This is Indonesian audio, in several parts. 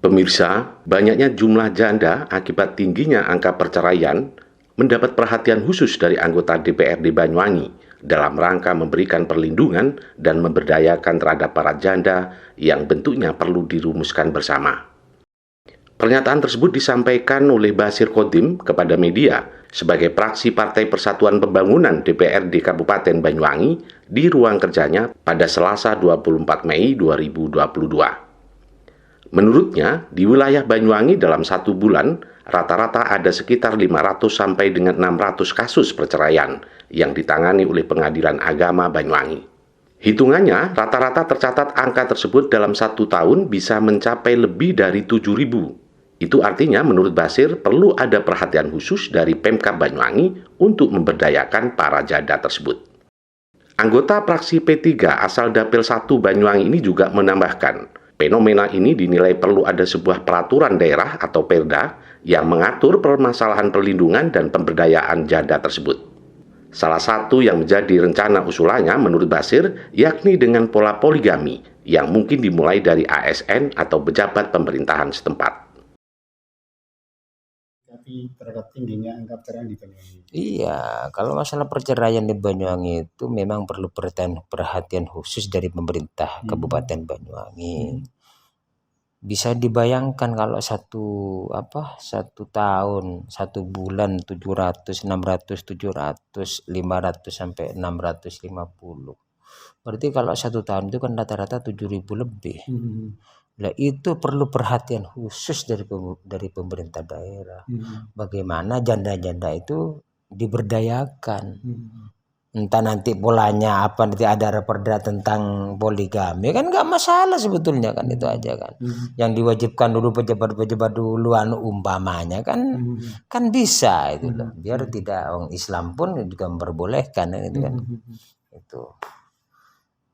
Pemirsa, banyaknya jumlah janda akibat tingginya angka perceraian mendapat perhatian khusus dari anggota DPRD Banyuwangi dalam rangka memberikan perlindungan dan memberdayakan terhadap para janda yang bentuknya perlu dirumuskan bersama. Pernyataan tersebut disampaikan oleh Basir Kodim kepada media sebagai praksi Partai Persatuan Pembangunan DPRD Kabupaten Banyuwangi di ruang kerjanya pada Selasa 24 Mei 2022. Menurutnya, di wilayah Banyuwangi dalam 1 bulan, rata-rata ada sekitar 500 sampai dengan 600 kasus perceraian yang ditangani oleh Pengadilan Agama Banyuwangi. Hitungannya, rata-rata tercatat angka tersebut dalam 1 tahun bisa mencapai lebih dari 7.000. Itu artinya menurut Basir perlu ada perhatian khusus dari Pemkab Banyuwangi untuk memberdayakan para janda tersebut. Anggota fraksi P3 asal Dapil 1 Banyuwangi ini juga menambahkan, fenomena ini dinilai perlu ada sebuah peraturan daerah atau Perda yang mengatur permasalahan perlindungan dan pemberdayaan janda tersebut. Salah satu yang menjadi rencana usulannya menurut Basir yakni dengan pola poligami yang mungkin dimulai dari ASN atau pejabat pemerintahan setempat. Tapi terhadap tingginya angka perceraian di Banyuwangi. Iya, kalau masalah perceraian di Banyuwangi itu memang perlu perhatian khusus dari pemerintah Kabupaten Banyuwangi. Bisa dibayangkan kalau satu tahun, 1 bulan 700, 600, 700, 500 sampai 650. Berarti kalau 1 tahun itu kan rata-rata 7.000 lebih. Nah, itu perlu perhatian khusus dari pemerintah daerah. Bagaimana janda-janda itu diberdayakan. Entah nanti polanya apa, nanti ada perda tentang poligami kan nggak masalah sebetulnya kan, itu aja kan. Yang diwajibkan dulu pejabat-pejabat dulu umpamanya kan kan bisa itu loh, biar tidak orang Islam pun juga memperbolehkan itu kan. Itu.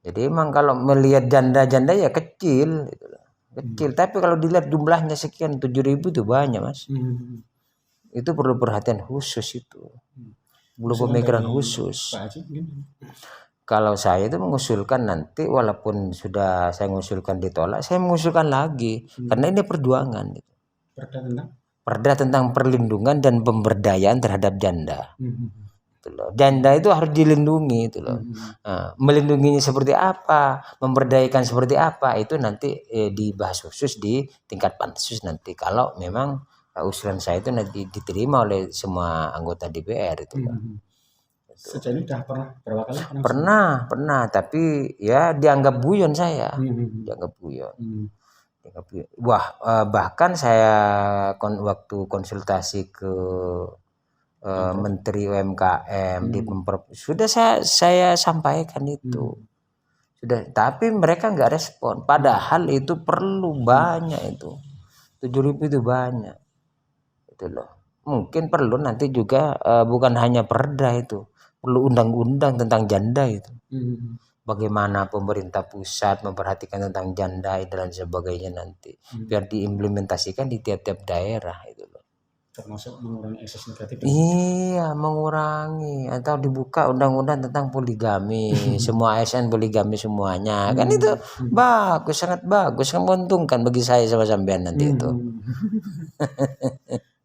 Jadi emang kalau melihat janda-janda ya kecil gitu loh. Kecil, tapi kalau dilihat jumlahnya sekian 7.000 itu banyak, Mas. Itu perlu perhatian khusus itu. Belum pemikiran khusus. Kalau saya itu mengusulkan nanti, walaupun sudah saya mengusulkan ditolak, saya mengusulkan lagi karena ini perjuangan. Perda tentang perlindungan dan pemberdayaan terhadap janda. Janda itu harus dilindungi itu loh. Melindunginya seperti apa, memberdayakan seperti apa, itu nanti dibahas khusus di tingkat pansus nanti kalau memang usulan saya itu nanti diterima oleh semua anggota DPR itu loh. Sejauh ini sudah pernah berapa kali? Pernah, tapi ya dianggap guyon saya. Dianggap guyon. Wah, bahkan saya waktu konsultasi ke Menteri UMKM di Pemprov sudah saya sampaikan itu. Sudah, tapi mereka nggak respon. Padahal itu perlu banyak itu. 7.000 itu banyak. Itu loh. Mungkin perlu nanti juga bukan hanya perda itu. Perlu undang-undang tentang janda itu. Bagaimana pemerintah pusat memperhatikan tentang janda dan sebagainya nanti. Biar diimplementasikan di tiap-tiap daerah itu loh. Termasuk mengurangi ekses negatif. Iya, mengurangi atau dibuka undang-undang tentang poligami, semua ASN poligami semuanya. Kan itu bagus, sangat bagus, menguntungkan bagi saya sama sampean nanti itu.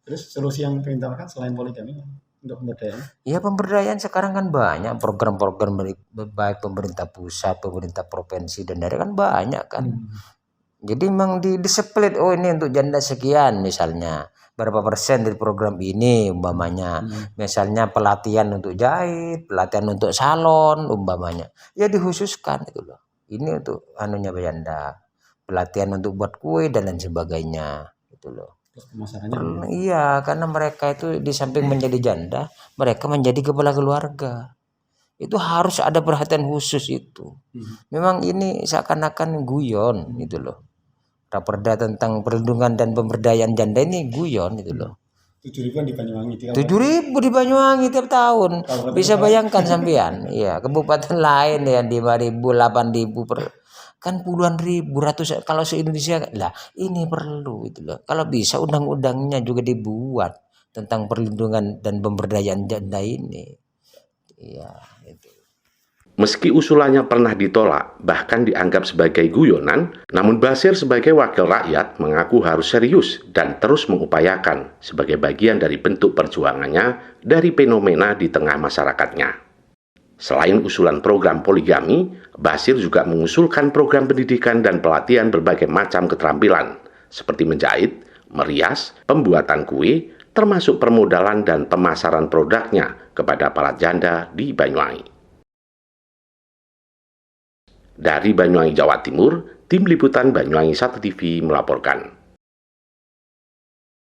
Terus solusi yang ditawarkan selain poligami untuk pemberdayaan? Ya, pemberdayaan sekarang kan banyak program-program baik pemerintah pusat, pemerintah provinsi dan daerah kan banyak kan. Jadi memang di-split, oh ini untuk janda sekian misalnya. Berapa persen dari program ini umpamanya. Misalnya pelatihan untuk jahit, pelatihan untuk salon umpamanya. Ya dikhususkan itu loh. Ini untuk anunya janda. Pelatihan untuk buat kue dan lain sebagainya itu loh. Iya, karena mereka itu di samping menjadi janda, mereka menjadi kepala keluarga. Itu harus ada perhatian khusus itu. Memang ini seakan-akan guyon gitu loh. Perda tentang perlindungan dan pemberdayaan janda ini guyon itu loh. 7.000 di Banyuwangi. 7.000 di Banyuwangi tiap tahun. Bisa bayangkan sampean. Iya, kabupaten lain ya 5.000, 8.000 kan puluhan ribu, ratus kalau se-Indonesia lah. Ini perlu itu loh. Kalau bisa undang-undangnya juga dibuat tentang perlindungan dan pemberdayaan janda ini. Iya, itu. Meski usulannya pernah ditolak, bahkan dianggap sebagai guyonan, namun Bashir sebagai wakil rakyat mengaku harus serius dan terus mengupayakan sebagai bagian dari bentuk perjuangannya dari fenomena di tengah masyarakatnya. Selain usulan program poligami, Bashir juga mengusulkan program pendidikan dan pelatihan berbagai macam keterampilan, seperti menjahit, merias, pembuatan kue, termasuk permodalan dan pemasaran produknya kepada para janda di Banyuwangi. Dari Banyuwangi, Jawa Timur, Tim Liputan Banyuwangi 1 TV melaporkan.